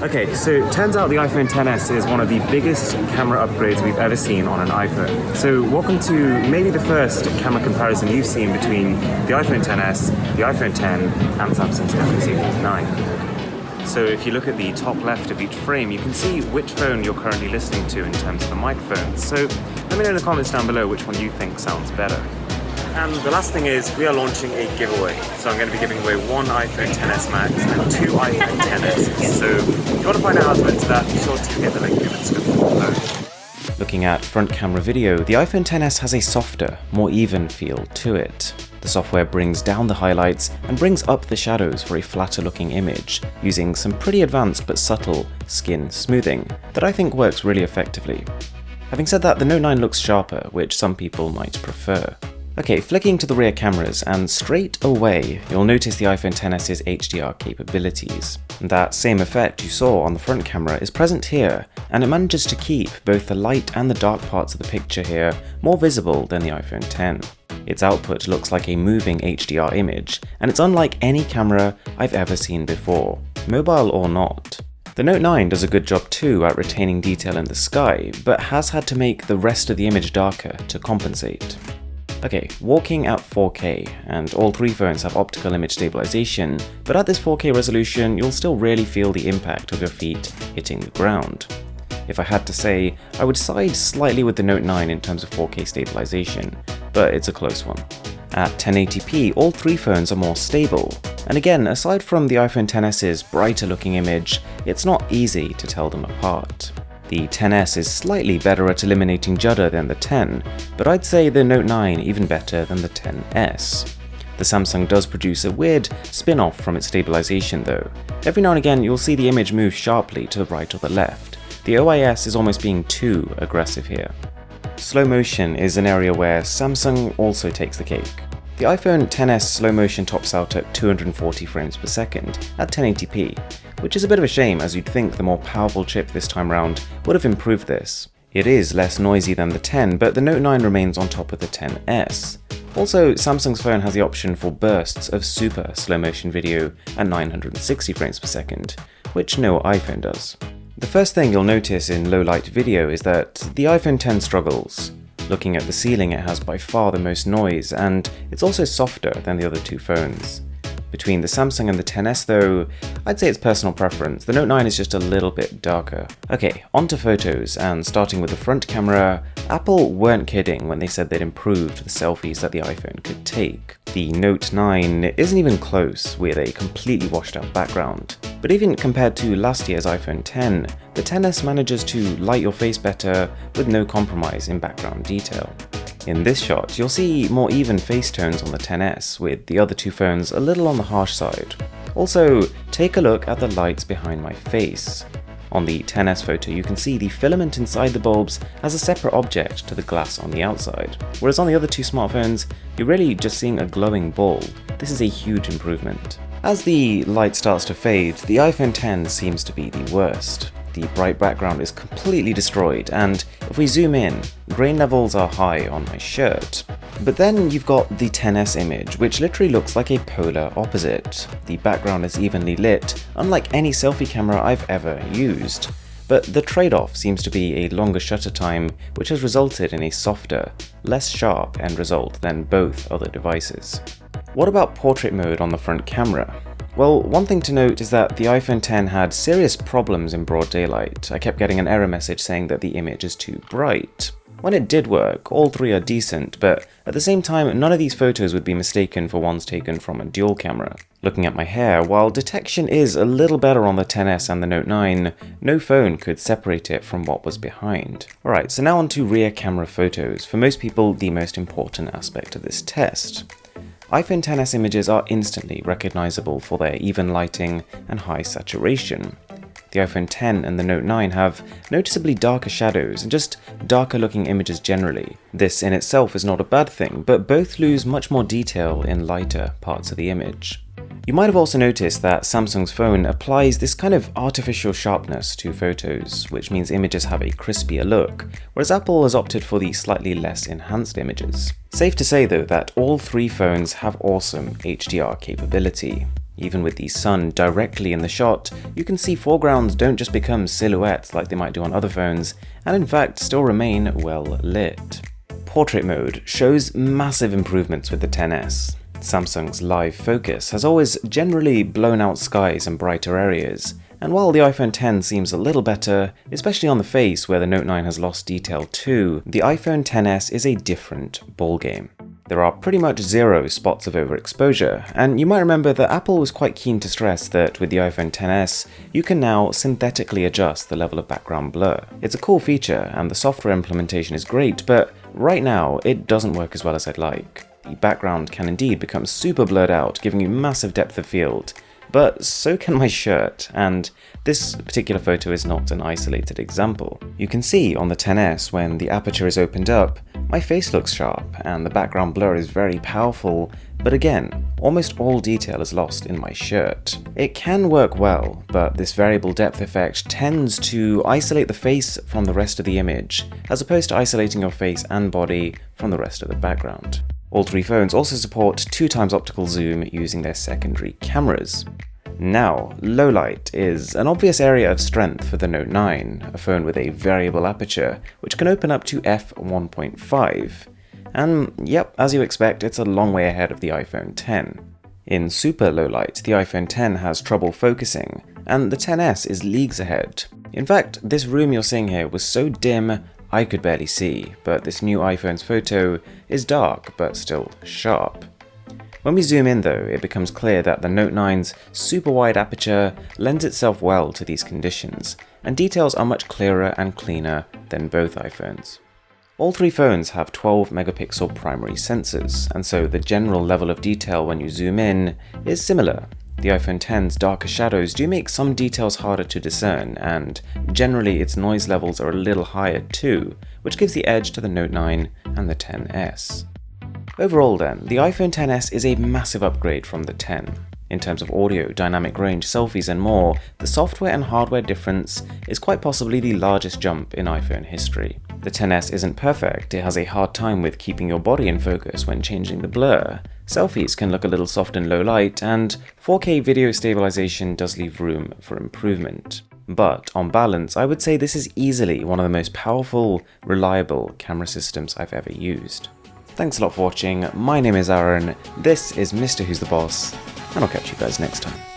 Okay, so it turns out the iPhone XS is one of the biggest camera upgrades we've ever seen on an iPhone. So welcome to maybe the first camera comparison you've seen between the iPhone XS, the iPhone X, and Samsung's Galaxy S9. So if you look at the top left of each frame, you can see which phone you're currently listening to in terms of the microphones. So let me know in the comments down below which one you think sounds better. And the last thing is, we are launching a giveaway. So I'm going to be giving away one iPhone XS Max and two iPhone XSs. So if you want to find out how to enter that, be sure to hit the link in the description below. Looking at front camera video, the iPhone XS has a softer, more even feel to it. The software brings down the highlights and brings up the shadows for a flatter looking image, using some pretty advanced but subtle skin smoothing that I think works really effectively. Having said that, the Note 9 looks sharper, which some people might prefer. Okay, flicking to the rear cameras, and straight away, you'll notice the iPhone XS's HDR capabilities. That same effect you saw on the front camera is present here, and it manages to keep both the light and the dark parts of the picture here more visible than the iPhone X. Its output looks like a moving HDR image, and it's unlike any camera I've ever seen before, mobile or not. The Note 9 does a good job too at retaining detail in the sky, but has had to make the rest of the image darker to compensate. Okay, walking at 4K, and all three phones have optical image stabilization, but at this 4K resolution, you'll still really feel the impact of your feet hitting the ground. If I had to say, I would side slightly with the Note 9 in terms of 4K stabilization, but it's a close one. At 1080p, all three phones are more stable, and again, aside from the iPhone XS's brighter looking image, it's not easy to tell them apart. The XS is slightly better at eliminating judder than the X, but I'd say the Note 9 even better than the XS. The Samsung does produce a weird spin-off from its stabilization though. Every now and again you'll see the image move sharply to the right or the left. The OIS is almost being too aggressive here. Slow motion is an area where Samsung also takes the cake. The iPhone XS slow motion tops out at 240 frames per second at 1080p, which is a bit of a shame as you'd think the more powerful chip this time around would have improved this. It is less noisy than the X, but the Note 9 remains on top of the XS. Also, Samsung's phone has the option for bursts of super slow motion video at 960 frames per second, which no iPhone does. The first thing you'll notice in low light video is that the iPhone X struggles. Looking at the ceiling, it has by far the most noise, and it's also softer than the other two phones. Between the Samsung and the XS though, I'd say it's personal preference. The Note 9 is just a little bit darker. Okay, onto photos, and starting with the front camera, Apple weren't kidding when they said they'd improved the selfies that the iPhone could take. The Note 9 isn't even close with a completely washed out background. But even compared to last year's iPhone X, the XS manages to light your face better with no compromise in background detail. In this shot, you'll see more even face tones on the XS, with the other two phones a little on the harsh side. Also, take a look at the lights behind my face. On the XS photo, you can see the filament inside the bulbs as a separate object to the glass on the outside, whereas on the other two smartphones, you're really just seeing a glowing bulb. This is a huge improvement. As the light starts to fade, the iPhone X seems to be the worst. The bright background is completely destroyed, and if we zoom in, grain levels are high on my shirt. But then you've got the XS image, which literally looks like a polar opposite. The background is evenly lit, unlike any selfie camera I've ever used. But the trade-off seems to be a longer shutter time, which has resulted in a softer, less sharp end result than both other devices. What about portrait mode on the front camera? Well, one thing to note is that the iPhone X had serious problems in broad daylight. I kept getting an error message saying that the image is too bright. When it did work, all three are decent, but at the same time, none of these photos would be mistaken for ones taken from a dual camera. Looking at my hair, while detection is a little better on the XS and the Note 9, no phone could separate it from what was behind. Alright, so now on to rear camera photos, for most people the most important aspect of this test. iPhone XS images are instantly recognizable for their even lighting and high saturation. The iPhone X and the Note 9 have noticeably darker shadows and just darker looking images generally. This in itself is not a bad thing, but both lose much more detail in lighter parts of the image. You might have also noticed that Samsung's phone applies this kind of artificial sharpness to photos, which means images have a crispier look, whereas Apple has opted for the slightly less enhanced images. Safe to say though that all three phones have awesome HDR capability. Even with the sun directly in the shot, you can see foregrounds don't just become silhouettes like they might do on other phones, and in fact still remain well lit. Portrait mode shows massive improvements with the XS. Samsung's live focus has always generally blown out skies and brighter areas, and while the iPhone X seems a little better, especially on the face where the Note 9 has lost detail too, the iPhone XS is a different ballgame. There are pretty much zero spots of overexposure, and you might remember that Apple was quite keen to stress that with the iPhone XS, you can now synthetically adjust the level of background blur. It's a cool feature, and the software implementation is great, but right now it doesn't work as well as I'd like. The background can indeed become super blurred out, giving you massive depth of field, but so can my shirt, and this particular photo is not an isolated example. You can see on the XS when the aperture is opened up, my face looks sharp and the background blur is very powerful, but again, almost all detail is lost in my shirt. It can work well, but this variable depth effect tends to isolate the face from the rest of the image, as opposed to isolating your face and body from the rest of the background. All three phones also support 2x optical zoom using their secondary cameras. Now, low light is an obvious area of strength for the Note 9, a phone with a variable aperture, which can open up to f1.5. And yep, as you expect, it's a long way ahead of the iPhone X. In super low light, the iPhone X has trouble focusing, and the XS is leagues ahead. In fact, this room you're seeing here was so dim I could barely see, but this new iPhone's photo is dark but still sharp. When we zoom in though, it becomes clear that the Note 9's super wide aperture lends itself well to these conditions, and details are much clearer and cleaner than both iPhones. All three phones have 12 megapixel primary sensors, and so the general level of detail when you zoom in is similar. The iPhone X's darker shadows do make some details harder to discern, and generally its noise levels are a little higher too, which gives the edge to the Note 9 and the XS. Overall then, the iPhone XS is a massive upgrade from the X. In terms of audio, dynamic range, selfies and more, the software and hardware difference is quite possibly the largest jump in iPhone history. The XS isn't perfect, it has a hard time with keeping your body in focus when changing the blur. Selfies can look a little soft in low light, and 4K video stabilization does leave room for improvement. But on balance, I would say this is easily one of the most powerful, reliable camera systems I've ever used. Thanks a lot for watching, my name is Aaron, this is Mr. Who's the Boss, and I'll catch you guys next time.